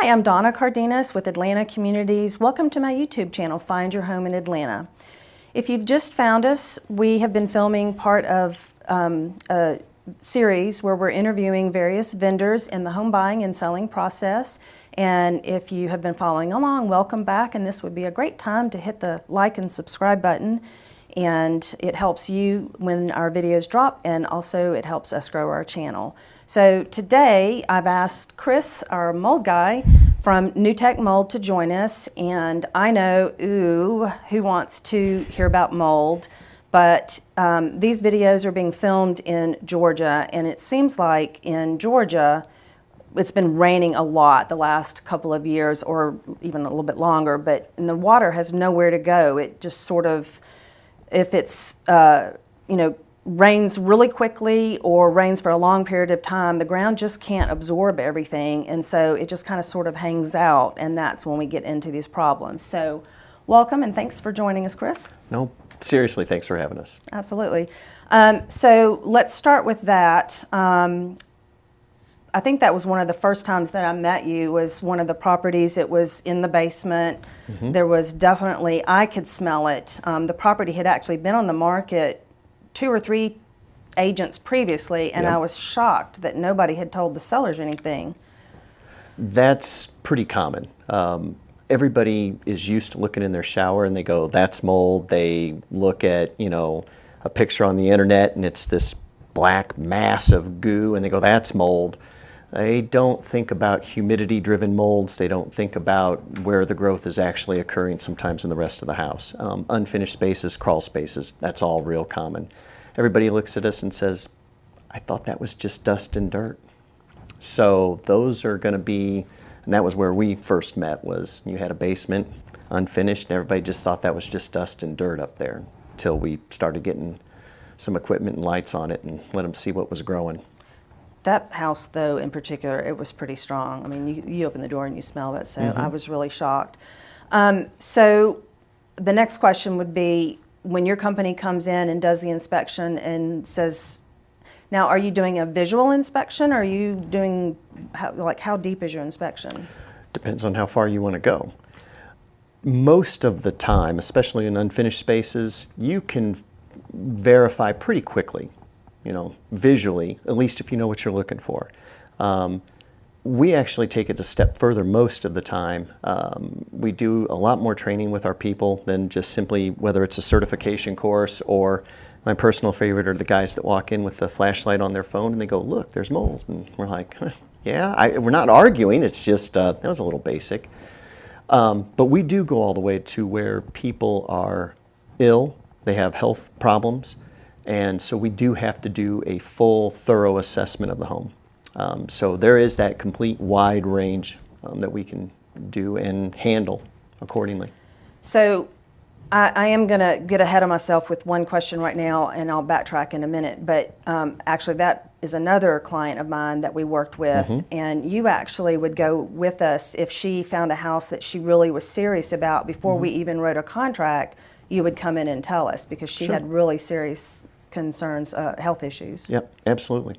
Hi, I'm Dona Cardenas with Atlanta Communities. Welcome to my YouTube channel, Find Your Home in Atlanta. If you've just found us, we have been filming part of a series where we're interviewing various vendors in the home buying and selling process. And if you have been following along, welcome back, and this would be a great time to hit the like and subscribe button. And it helps you when our videos drop, and also it helps us grow our channel. So today I've asked Chris, our mold guy from Nutech Mold, to join us, and I know, who wants to hear about mold, but these videos are being filmed in Georgia, and it seems like in Georgia it's been raining a lot the last couple of years, or even a little bit longer, but and the water has nowhere to go. It just sort of, if it's rains really quickly or rains for a long period of time, the ground just can't absorb everything, and so it just kind of sort of hangs out, and that's when we get into these problems. So welcome, and thanks for joining us, Chris. No, seriously, thanks for having us. Absolutely. So let's start with that. I think that was one of the first times that I met you, was one of the properties. It was in the basement. Mm-hmm. There was definitely, I could smell it. The property had actually been on the market 2 or 3 agents previously, and yep. I was shocked that nobody had told the sellers anything. That's pretty common. Everybody is used to looking in their shower and they go, that's mold. They look at, a picture on the internet and it's this black mass of goo and they go, that's mold. They don't think about humidity-driven molds. They don't think about where the growth is actually occurring sometimes in the rest of the house. Unfinished spaces, crawl spaces, that's all real common. Everybody looks at us and says, I thought that was just dust and dirt. So those are going to be, and that was where we first met, was you had a basement, unfinished, and everybody just thought that was just dust and dirt up there until we started getting some equipment and lights on it and let them see what was growing. That house, though, in particular, it was pretty strong. I mean, you open the door and you smell it, so mm-hmm. I was really shocked. So the next question would be, when your company comes in and does the inspection and says, now, are you doing a visual inspection, or are you doing, how deep is your inspection? Depends on how far you want to go. Most of the time, especially in unfinished spaces, you can verify pretty quickly. Visually, at least if you know what you're looking for. We actually take it a step further most of the time. We do a lot more training with our people than just simply, whether it's a certification course, or my personal favorite are the guys that walk in with the flashlight on their phone and they go, look, there's mold. And we're like, yeah, we're not arguing, it's just, that was a little basic. But we do go all the way to where people are ill, they have health problems, and so we do have to do a full, thorough assessment of the home. So there is that complete wide range that we can do and handle accordingly. So I am going to get ahead of myself with one question right now, and I'll backtrack in a minute. But actually, that is another client of mine that we worked with, mm-hmm. and you actually would go with us if she found a house that she really was serious about before mm-hmm. we even wrote a contract. You would come in and tell us, because she Sure. had really serious concerns, health issues. Yep, absolutely.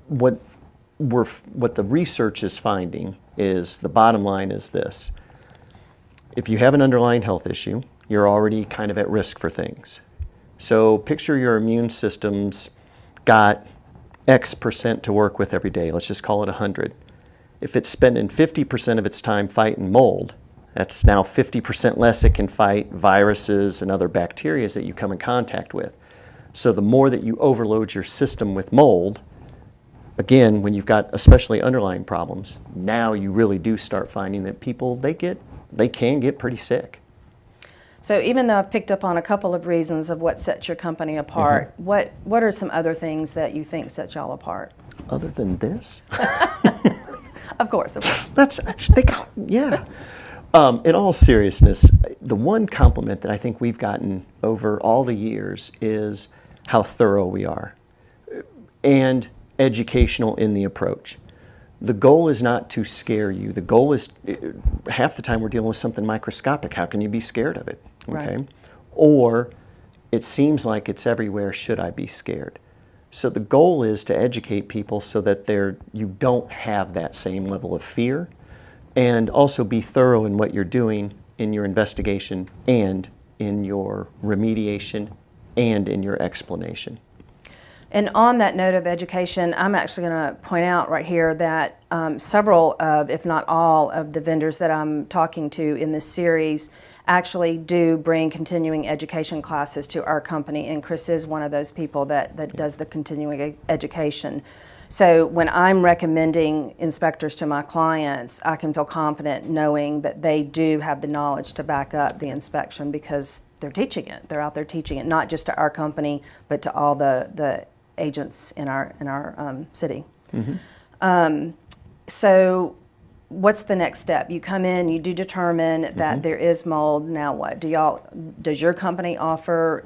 What the research is finding is, the bottom line is this: if you have an underlying health issue, you're already kind of at risk for things. So picture your immune system's got X% to work with every day. Let's just call it 100. If it's spending 50% of its time fighting mold, that's now 50% less it can fight viruses and other bacteria that you come in contact with. So the more that you overload your system with mold, again, when you've got especially underlying problems, now you really do start finding that people, they can get pretty sick. So even though I've picked up on a couple of reasons of what sets your company apart, mm-hmm. what are some other things that you think set y'all apart? Other than this? Of course. Yeah. In all seriousness, the one compliment that I think we've gotten over all the years is how thorough we are, and educational in the approach. The goal is not to scare you. The goal is, half the time we're dealing with something microscopic. How can you be scared of it? Okay. Right. Or it seems like it's everywhere. Should I be scared? So the goal is to educate people so that you don't have that same level of fear, And also be thorough in what you're doing in your investigation and in your remediation and in your explanation. And on that note of education, I'm actually going to point out right here that several of, if not all, of the vendors that I'm talking to in this series actually do bring continuing education classes to our company, and Chris is one of those people that does the continuing education. So when I'm recommending inspectors to my clients, I can feel confident knowing that they do have the knowledge to back up the inspection because they're teaching it. They're out there teaching it, not just to our company, but to all the agents in our city. Mm-hmm. So what's the next step? You come in, you do determine that there is mold. Now what? Does your company offer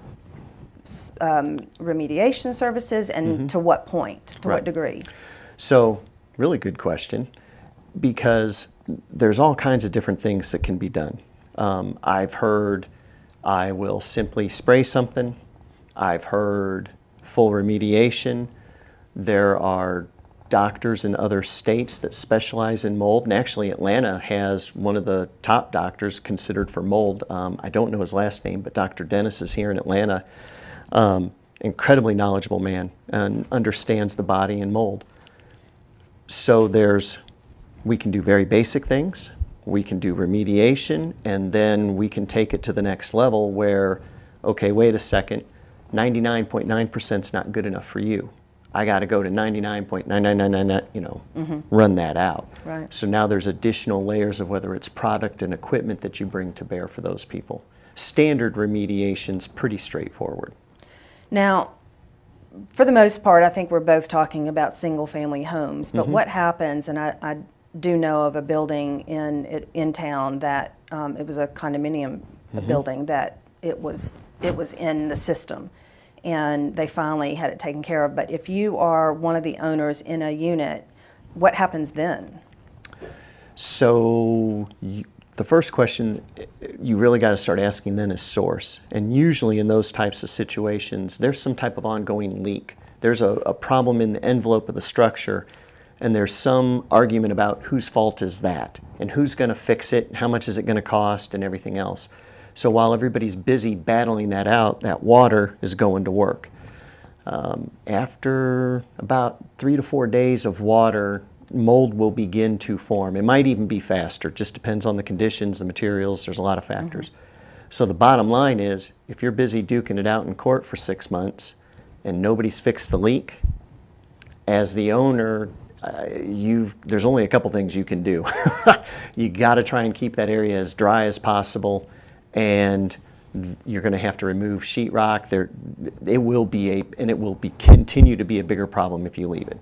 remediation services, and to what point, to what degree? So, really good question, because there's all kinds of different things that can be done. I've heard I will simply spray something. I've heard full remediation. There are doctors in other states that specialize in mold, and actually Atlanta has one of the top doctors considered for mold. I don't know his last name, but Dr. Dennis is here in Atlanta. Incredibly knowledgeable man and understands the body and mold. So we can do very basic things, we can do remediation, and then we can take it to the next level where, okay, wait a second, 99.9% is not good enough for you. I got to go to 99.99999, run that out. Right. So now there's additional layers of whether it's product and equipment that you bring to bear for those people. Standard remediation's pretty straightforward. Now, for the most part, I think we're both talking about single-family homes, but what happens, and I do know of a building in town that it was a condominium building that it was in the system, and they finally had it taken care of. But if you are one of the owners in a unit, what happens then? So the first question you really got to start asking then is source. And usually in those types of situations, there's some type of ongoing leak. There's a problem in the envelope of the structure, and there's some argument about whose fault is that, and who's going to fix it, and how much is it going to cost, and everything else. So while everybody's busy battling that out, that water is going to work. After about 3 to 4 days of water, mold will begin to form. It might even be faster, just depends on the conditions, the materials, there's a lot of factors. So the bottom line is, if you're busy duking it out in court for 6 months and nobody's fixed the leak, as the owner, there's only a couple things you can do. You got to try and keep that area as dry as possible, and you're going to have to remove sheetrock. It will continue to be a bigger problem if you leave it.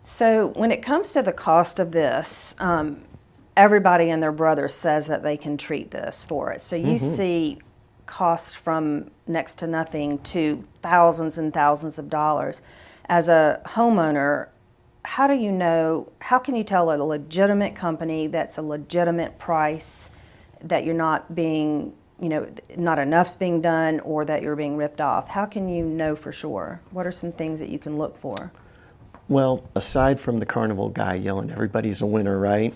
So when it comes to the cost of this, everybody and their brother says that they can treat this for it. So you see costs from next to nothing to thousands and thousands of dollars. As a homeowner, how can you tell a legitimate company that's a legitimate price, that you're not being, not enough's being done, or that you're being ripped off? How can you know for sure? What are some things that you can look for? Well, aside from the carnival guy yelling, everybody's a winner, right?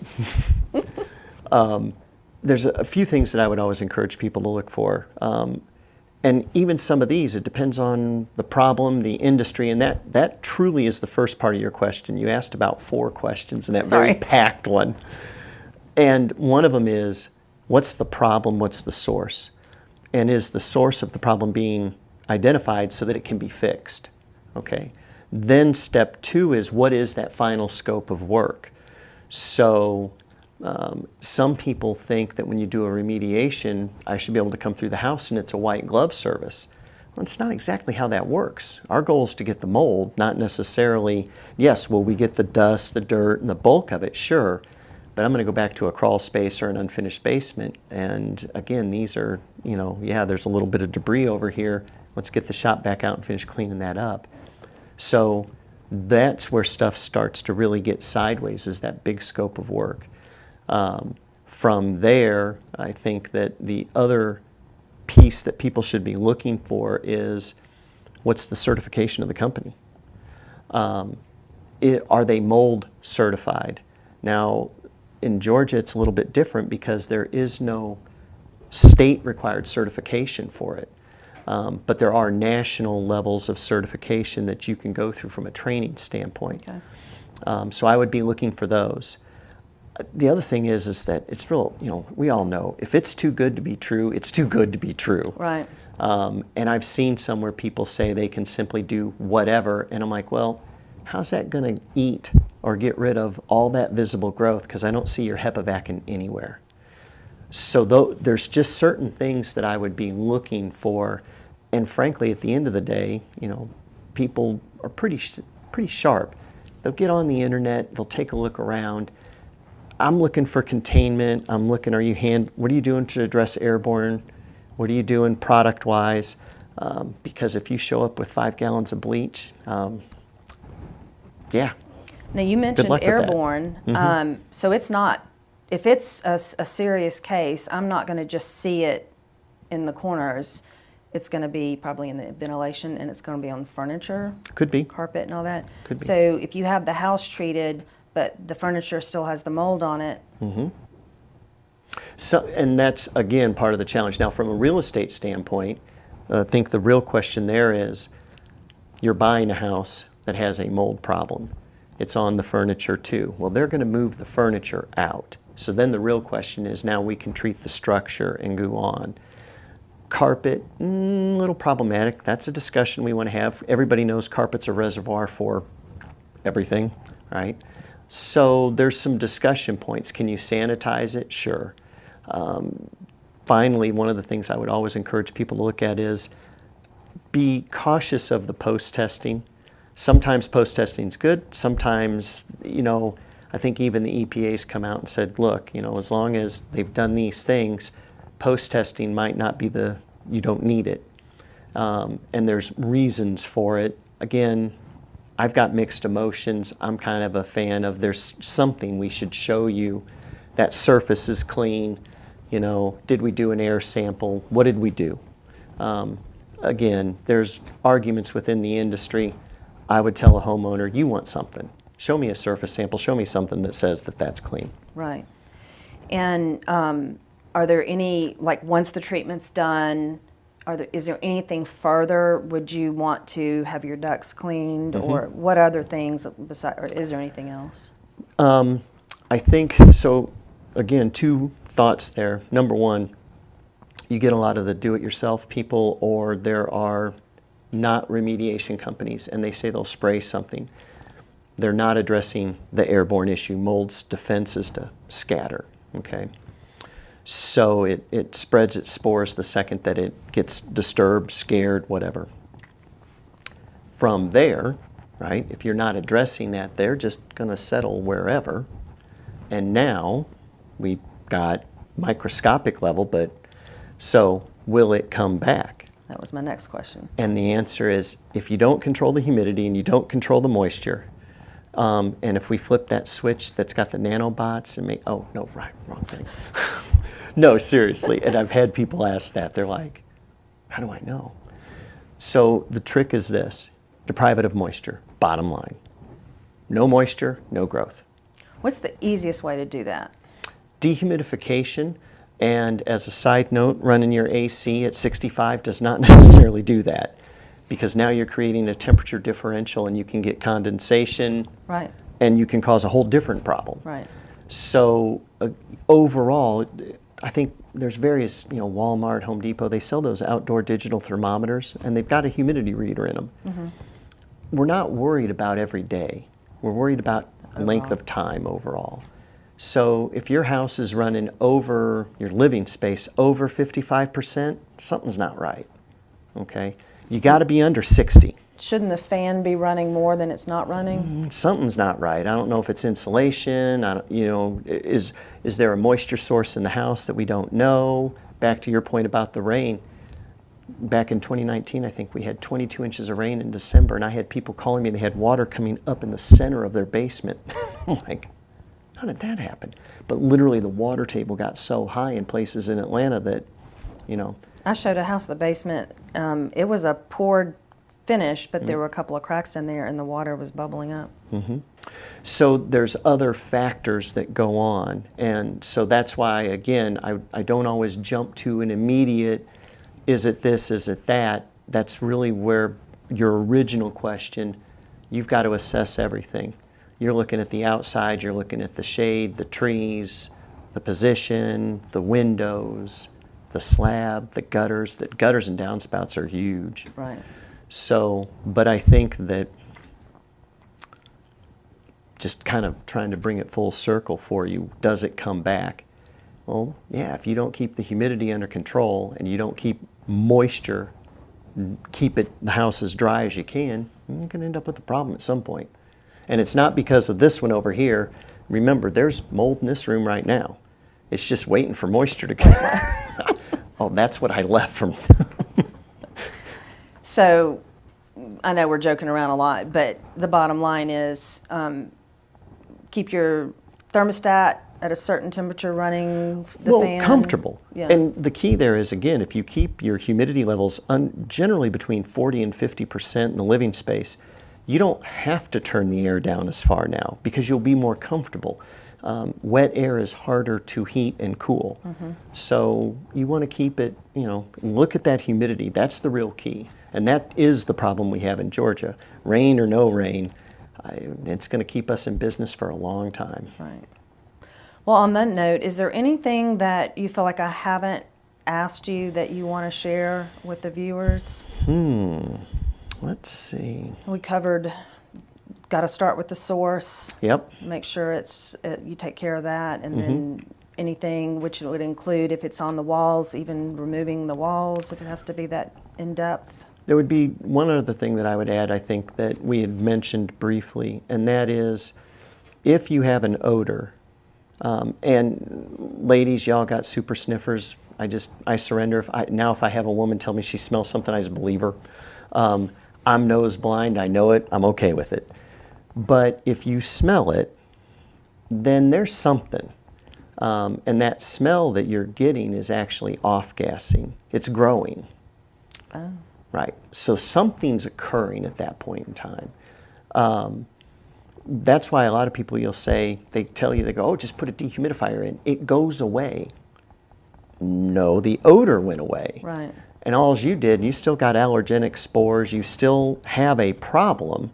There's a few things that I would always encourage people to look for. And even some of these, it depends on the problem, the industry, and that truly is the first part of your question. You asked about 4 questions in that very packed one. And one of them is, what's the problem, what's the source? And is the source of the problem being identified so that it can be fixed? Okay. Then step 2 is, what is that final scope of work? So some people think that when you do a remediation, I should be able to come through the house and it's a white glove service. Well, it's not exactly how that works. Our goal is to get the mold, not necessarily, yes, will we get the dust, the dirt, and the bulk of it? Sure. But I'm going to go back to a crawl space or an unfinished basement. And again, these are, there's a little bit of debris over here. Let's get the shop back out and finish cleaning that up. So that's where stuff starts to really get sideways, is that big scope of work. From there, I think that the other piece that people should be looking for is, what's the certification of the company? Are they mold certified? Now, in Georgia, it's a little bit different because there is no state required certification for it. But there are national levels of certification that you can go through from a training standpoint. Okay. So I would be looking for those. The other thing is that it's real, we all know if it's too good to be true, it's too good to be true. Right. And I've seen some where people say they can simply do whatever, and I'm like, well, how's that going to eat or get rid of all that visible growth? Because I don't see your HEPA vac anywhere. So there's just certain things that I would be looking for, and frankly, at the end of the day, people are pretty sharp. They'll get on the internet, they'll take a look around. I'm looking for containment. I'm looking, what are you doing to address airborne? What are you doing product-wise? Because if you show up with 5 gallons of bleach, yeah. Now you mentioned luck with that. airborne, so it's not, if it's a serious case, I'm not going to just see it in the corners. It's going to be probably in the ventilation, and it's going to be on furniture. Could be. Carpet and all that. Could be. So if you have the house treated, but the furniture still has the mold on it. So, and that's, again, part of the challenge. Now, from a real estate standpoint, I think the real question there is, you're buying a house that has a mold problem. It's on the furniture too. Well, they're going to move the furniture out. So then the real question is, now we can treat the structure and go on. Carpet, a little problematic. That's a discussion we want to have. Everybody knows carpet's a reservoir for everything, right? So there's some discussion points. Can you sanitize it? Sure. Finally, one of the things I would always encourage people to look at is be cautious of the post-testing. Sometimes post-testing is good. Sometimes, I think even the EPA's come out and said, look, as long as they've done these things, post-testing might not be you don't need it. And there's reasons for it. Again, I've got mixed emotions. I'm kind of a fan of there's something we should show you. That surface is clean. Did we do an air sample? What did we do? Again, there's arguments within the industry. I would tell a homeowner, you want something. Show me a surface sample. Show me something that says that that's clean. Right. And are there any, like once the treatment's done, is there anything further? Would you want to have your ducts cleaned, or what other things besides, or is there anything else? I think, so again, 2 thoughts there. Number one, you get a lot of the do-it-yourself people, or there are not remediation companies, and they say they'll spray something. They're not addressing the airborne issue. Mold's defense is to scatter, okay? So it spreads its spores the second that it gets disturbed, scared, whatever. From there, right, if you're not addressing that, they're just going to settle wherever. And now we've got microscopic level, but so will it come back? That was my next question. And the answer is, if you don't control the humidity and you don't control the moisture, and if we flip that switch that's got the nanobots and oh, no, right, wrong thing. No, seriously. And I've had people ask that. They're like, how do I know? So the trick is this: deprive it of moisture, bottom line. No moisture, no growth. What's the easiest way to do that? Dehumidification, and as a side note, running your AC at 65 does not necessarily do that, because now you're creating a temperature differential and you can get condensation. Right. And you can cause a whole different problem. Right. So overall, I think there's various, Walmart, Home Depot, they sell those outdoor digital thermometers, and they've got a humidity reader in them. We're not worried about every day. We're worried about length of time overall. So if your house is running over, your living space over 55%, something's not right, okay? You got to be under 60. Shouldn't the fan be running more than it's not running? Something's not right. I don't know if it's insulation. Is there a moisture source in the house that we don't know? Back to your point about the rain. Back in 2019, I think we had 22 inches of rain in December, and I had people calling me. They had water coming up in the center of their basement. I'm like, how did that happen? But literally, the water table got so high in places in Atlanta that, I showed a house, the basement. It was a poured finish, but there were a couple of cracks in there, and the water was bubbling up. So there's other factors that go on. And so that's why, again, I don't always jump to an immediate, is it this, is it that? That's really where your original question, you've got to assess everything. You're looking at the outside, you're looking at the shade, the trees, the position, the windows, the slab, the gutters. The gutters and downspouts are huge. Right. So, but I think that just kind of trying to bring it full circle for you, does it come back? Well, yeah, if you don't keep the humidity under control and you don't keep moisture, keep the house as dry as you can, you're going to end up with a problem at some point. And it's not because of this one over here. Remember, there's mold in this room right now. It's just waiting for moisture to come. Oh, that's what I left from. So, I know we're joking around a lot, but the bottom line is keep your thermostat at a certain temperature running, the Well, fan. comfortable. Yeah. And the key there is, again, if you keep your humidity levels generally between 40 and 50% in the living space, you don't have to turn the air down as far now because you'll be more comfortable. Wet air is harder to heat and cool. So you want to keep it, look at that humidity. That's the real key. And that is the problem we have in Georgia. Rain or no rain, it's going to keep us in business for a long time. Right. Well, on that note, is there anything that you feel like I haven't asked you that you want to share with the viewers? Let's see. We covered, got to start with the source. Yep. Make sure you take care of that, and then anything which would include if it's on the walls, even removing the walls if it has to be that in depth. There would be one other thing that I would add, I think, that we had mentioned briefly, and that is if you have an odor, and ladies, y'all got super sniffers. I surrender. If I have a woman tell me she smells something, I just believe her. I'm nose blind. I know it. I'm okay with it. But if you smell it, then there's something. And that smell that you're getting is actually off-gassing. It's growing. Oh. Right. So something's occurring at that point in time. That's why a lot of people, you'll say, they tell you, they go, oh, just put a dehumidifier in. It goes away. No, the odor went away. Right. And all you did, you still got allergenic spores. You still have a problem.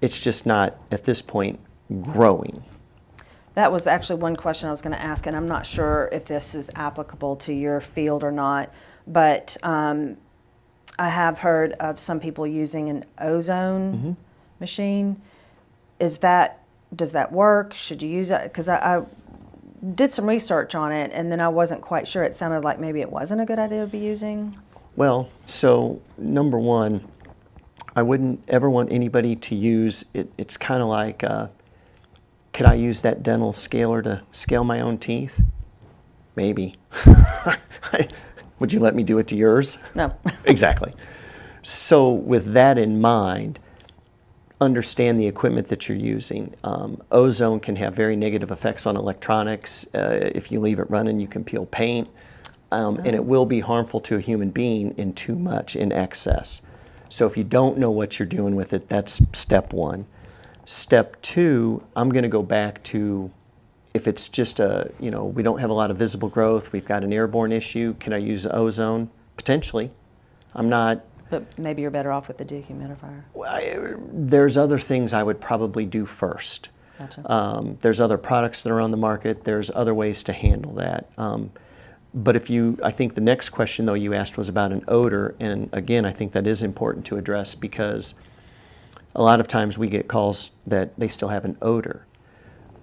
It's just not, at this point, growing. That was actually one question I was going to ask, and I'm not sure if this is applicable to your field or not, but I have heard of some people using an ozone machine. Does that work? Should you use it? Because I did some research on it, and then I wasn't quite sure. It sounded like maybe it wasn't a good idea to be using. Well, so number one, I wouldn't ever want anybody to use it. It's kind of like, could I use that dental scaler to scale my own teeth? Maybe. Would you let me do it to yours? No. Exactly. So with that in mind, understand the equipment that you're using. Ozone can have very negative effects on electronics. If you leave it running, you can peel paint. And it will be harmful to a human being in too much, in excess. So if you don't know what you're doing with it, that's step one. Step two, I'm going to go back to if it's just we don't have a lot of visible growth, we've got an airborne issue, can I use ozone? Potentially. I'm not. But maybe you're better off with the dehumidifier. There's other things I would probably do first. Gotcha. There's other products that are on the market. There's other ways to handle that. But I think the next question, though, you asked was about an odor. And again, I think that is important to address because a lot of times we get calls that they still have an odor.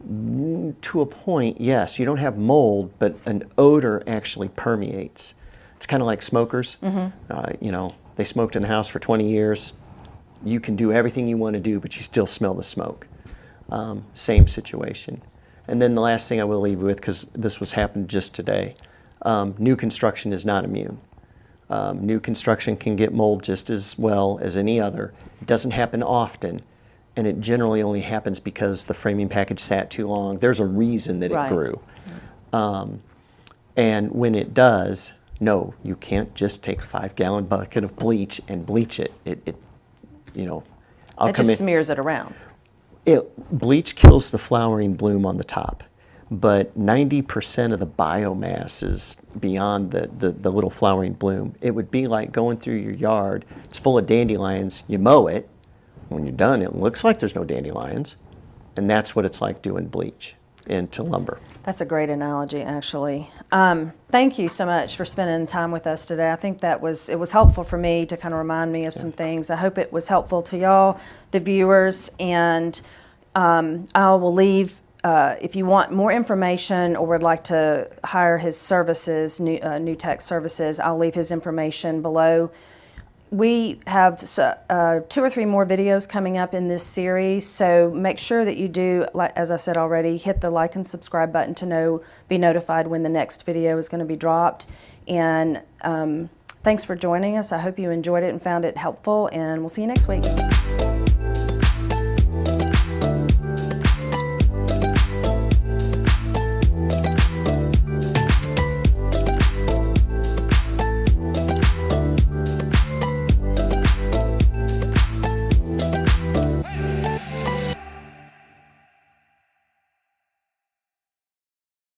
To a point, yes, you don't have mold, but an odor actually permeates. It's kind of like smokers. They smoked in the house for 20 years. You can do everything you want to do, but you still smell the smoke. Same situation. And then the last thing I will leave you with, because this was happened just today, new construction is not immune. New construction can get mold just as well as any other. It doesn't happen often, and it generally only happens because the framing package sat too long. There's a reason that it grew. And when it does, no, you can't just take a 5-gallon bucket of bleach and bleach it. I'll It come just in. smears it around. Bleach kills the flowering bloom on the top, but 90% of the biomass is beyond the little flowering bloom. It would be like going through your yard. It's full of dandelions. You mow it. When you're done, it looks like there's no dandelions. And that's what it's like doing bleach into lumber. That's a great analogy, actually. Thank you so much for spending time with us today. I think it was helpful for me to kind of remind me of some things. I hope it was helpful to y'all, the viewers, and I will leave, if you want more information or would like to hire his services, Nutech services, I'll leave his information below. We have 2 or 3 more videos coming up in this series, so make sure that you do, as I said already, hit the like and subscribe button to be notified when the next video is going to be dropped. And thanks for joining us. I hope you enjoyed it and found it helpful, and we'll see you next week.